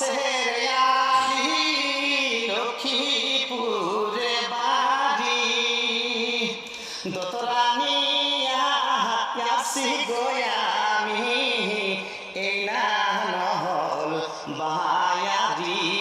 পাশের আলি লক্ষ্মীপুরে বাড়ি দোতরানিয়া আসি গোয়ামি এই না নহল বাহায়ারি